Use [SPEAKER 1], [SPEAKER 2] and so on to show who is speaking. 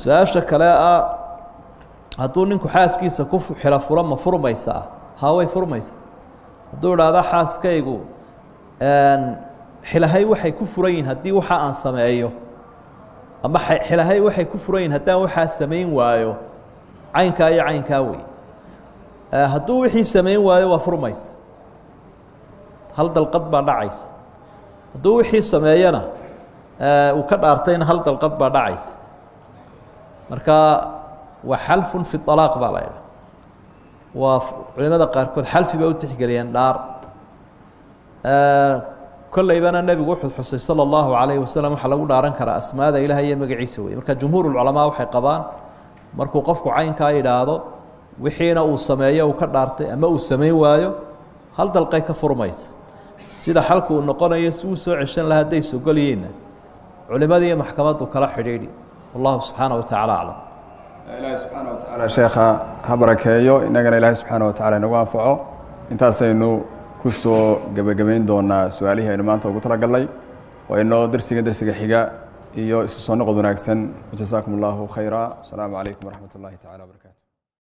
[SPEAKER 1] su-aasha kale ah hadduu ninku xaaskiisa ku xila furo ma furmaysaa haa way furmaysa hadduu idhaahdo xaaskaygu xilahay waxay ku furan yihiin haddii waxa aan sameeyo ama xilahay waxay ku furan yihiin haddaan waxaa samayn waayo caynkaa iyo caynkaa wey hadduu wixii samayn waayo waa furmaysa hal dalqad baa dhacaysa hadduu wixii sameeyana uu ka dhaartayna hal dalqad baa dhacaysa marka waa xalfun fi alaaq baa la idhaha waa culimada qaarkood xalfi bay u tixgeliyeen dhaar kollaybana nebigu wuxuu xusay sala allahu calayhi wasalam waxaa lagu dhaaran karaa asmaada ilaah iyo magaciisa wey marka jumhuurulculamaa waxay qabaan markuu qofku caynkaa yidhaahdo wixiina uu sameeyo uu ka dhaartay ama uu samayn waayo hal dalqay ka furmaysa sida xalku uu noqonayo si uu soo ceshan lahaa hadday sogol yihiinna culimadii iyo maxkamaddu kala xidhiidhi wallahu subxaana wa tacaala aclam
[SPEAKER 2] ilaahay subxaana wa tacaala sheekha ha barakeeyo innagana ilaahay subxaana wa tacala inagu anfaco intaasaynu ku soo gebagabayn doonaa su-aalihii aynu maanta ugu talagalnay waa inoo dersiga xiga iyo isu soo noqod wanaagsan wajazaakum allahu khayra asalaamu calaykum waraxmat ullahi tacala wabarakaatu